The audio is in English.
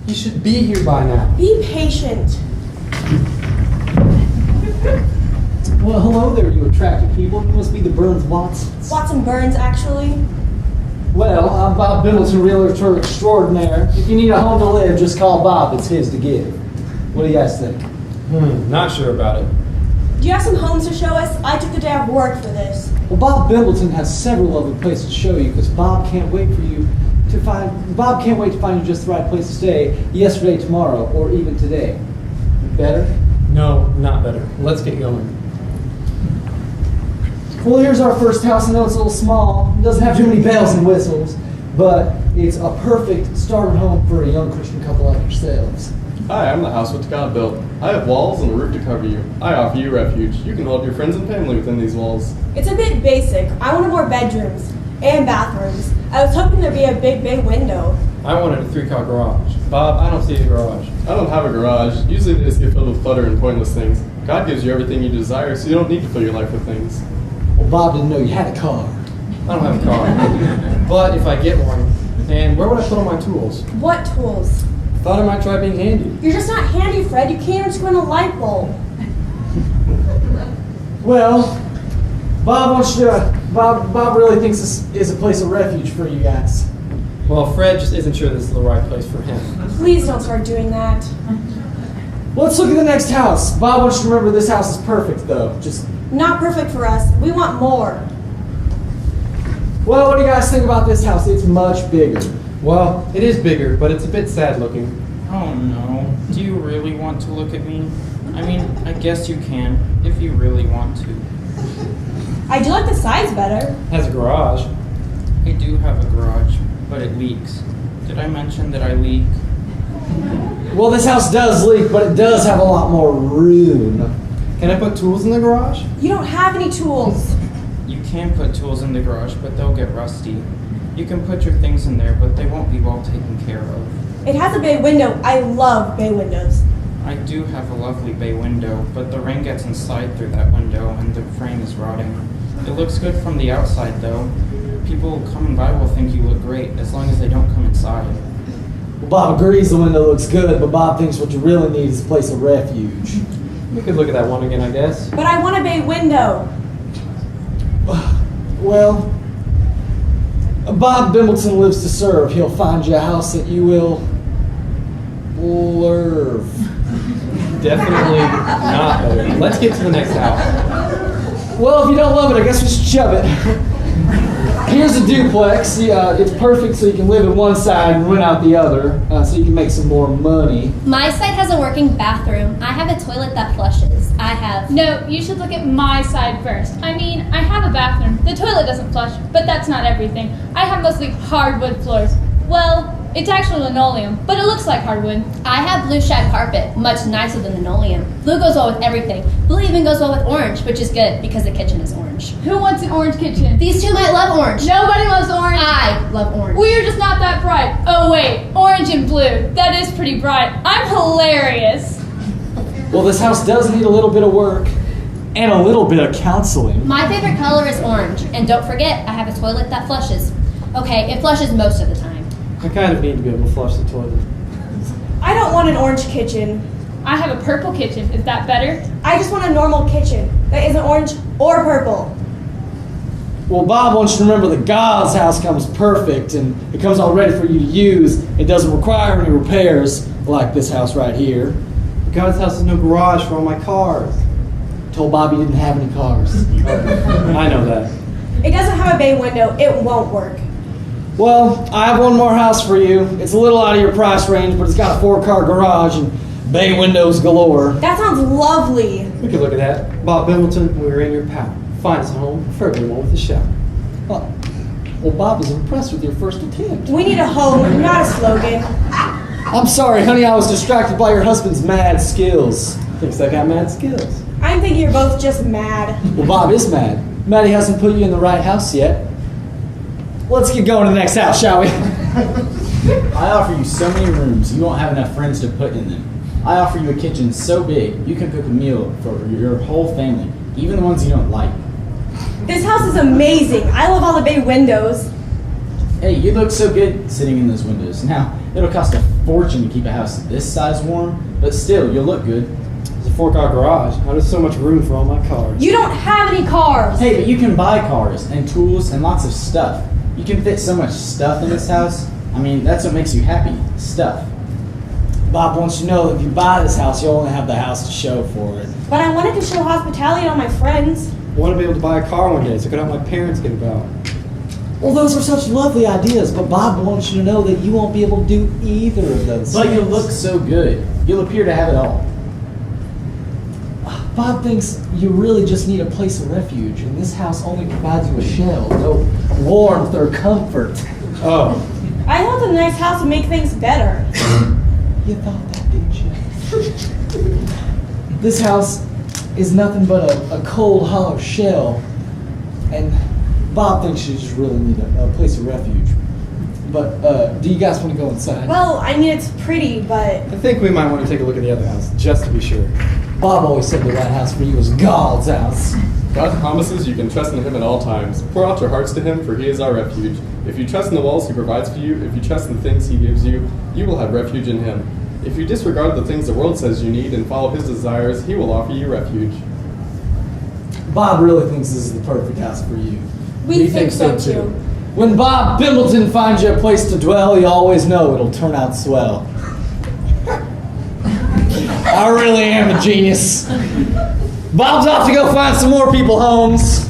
He should be here by now. Be patient. Well, hello there, you attractive people. You must be the Burns Watsons. Watson Burns, actually. Well, I'm Bob Middleton, realtor extraordinaire. If you need a home to live, just call Bob. It's his to give. What do you guys think? Not sure about it. Do you have some homes to show us? I took the day off work for this. Well, Bob Middleton has several other places to show you because Bob can't wait to find you just the right place to stay yesterday, tomorrow, or even today. Better? No, not better. Let's get going. Well, here's our first house. I know it's a little small. It doesn't have too many bells and whistles, but it's a perfect starter home for a young Christian couple like yourselves. Hi, I'm the house which God built. I have walls and a roof to cover you. I offer you refuge. You can hold your friends and family within these walls. It's a bit basic. I wanted more bedrooms and bathrooms. I was hoping there'd be a big bay window. I wanted a 3-car garage. Bob, I don't see a garage. I don't have a garage. Usually they just get filled with clutter and pointless things. God gives you everything you desire, so you don't need to fill your life with things. Well, Bob didn't know you had a car. I don't have a car. But if I get one, and where would I put all my tools? What tools? Thought I might try being handy. You're just not handy, Fred. You can't even screw in a light bulb. Well, Bob really thinks this is a place of refuge for you guys. Well, Fred just isn't sure this is the right place for him. Please don't start doing that. Well, let's look at the next house. Bob wants you to remember this house is perfect, though. Just Not perfect for us. We want more. well, what do you guys think about this house? It's much bigger. Well, it is bigger, but it's a bit sad looking. Oh no. Do you really want to look at me? I mean, I guess you can, if you really want to. I do like the size better. Has a garage. I do have a garage, but it leaks. Did I mention that I leak? Well, this house does leak, but it does have a lot more room. Can I put tools in the garage? You don't have any tools. You can put tools in the garage, but they'll get rusty. You can put your things in there, but they won't be well taken care of. It has a bay window. I love bay windows. I do have a lovely bay window, but the rain gets inside through that window and the frame is rotting. It looks good from the outside though. People coming by will think you look great, as long as they don't come inside. Well, Bob agrees the window looks good, but Bob thinks what you really need is a place of refuge. We could look at that one again, I guess. But I want a bay window. Well, Bob Bimbleton lives to serve. He'll find you a house that you will love. Definitely not better. Let's get to the next house. Well, if you don't love it, I guess we should shove it. Here's a duplex. It's perfect so you can live in one side and rent out the other, so you can make some more money. My site has a working bathroom. I have a toilet that flushes. I have... No, you should look at my side first. I mean, I have a bathroom. The toilet doesn't flush, but that's not everything. I have mostly hardwood floors. Well, it's actually linoleum, but it looks like hardwood. I have blue shag carpet, much nicer than linoleum. Blue goes well with everything. Blue even goes well with orange, which is good because the kitchen is orange. Who wants an orange kitchen? These two might love orange. Nobody loves orange. I love orange. We're just not that bright. Oh wait, orange and blue. That is pretty bright. I'm hilarious. Well, this house does need a little bit of work and a little bit of counseling. My favorite color is orange, and don't forget, I have a toilet that flushes. Okay, it flushes most of the time. I kind of need to be able to flush the toilet. I don't want an orange kitchen. I have a purple kitchen. Is that better? I just want a normal kitchen that isn't orange or purple. Well, Bob wants you to remember that God's house comes perfect and it comes all ready for you to use. It doesn't require any repairs like this house right here. God's house has no garage for all my cars. Told Bob he didn't have any cars. I know that. It doesn't have a bay window. It won't work. Well, I have one more house for you. It's a little out of your price range, but it's got a 4-car garage and bay windows galore. That sounds lovely. We could look at that. Bob Bimbleton, we're in your power. Find us a home, preferably one with a shower. Well, Bob is impressed with your first attempt. We need a home, not a slogan. I'm sorry, honey, I was distracted by your husband's mad skills. Thinks I got mad skills. I'm thinking you're both just mad. Well, Bob is mad. Maddie hasn't put you in the right house yet. Let's get going to the next house, shall we? I offer you so many rooms, you won't have enough friends to put in them. I offer you a kitchen so big, you can cook a meal for your whole family, even the ones you don't like. This house is amazing. I love all the bay windows. Hey, you look so good sitting in those windows. Now, it'll cost a fortune to keep a house this size warm, but still, you'll look good. It's a 4-car garage. How there's so much room for all my cars? You don't have any cars. Hey, but you can buy cars and tools and lots of stuff. You can fit so much stuff in this house. I mean, that's what makes you happy. Stuff. Bob wants you to know that if you buy this house, you'll only have the house to show for it. But I wanted to show hospitality to all my friends. I want to be able to buy a car one day so I could help my parents get about. Well, those are such lovely ideas, but Bob wants you to know that you won't be able to do either of those But things. you'll look so good. You'll appear to have it all. Bob thinks you really just need a place of refuge, and this house only provides you a shell, no warmth or comfort. Oh, I thought the nice house would make things better. You thought that, didn't you? This house is nothing but a cold, hollow shell, and Bob thinks you just really need a place of refuge. But do you guys want to go inside? Well, I mean, it's pretty, but I think we might want to take a look at the other house, just to be sure. Bob always said the right house for you was God's house. God promises you can trust in him at all times. Pour out your hearts to him, for he is our refuge. If you trust in the walls he provides for you, if you trust in the things he gives you, you will have refuge in him. If you disregard the things the world says you need and follow his desires, he will offer you refuge. Bob really thinks this is the perfect house for you. we think so too. When Bob Pimbleton finds you a place to dwell, you always know it'll turn out swell. I really am a genius. Bob's off to go find some more people homes.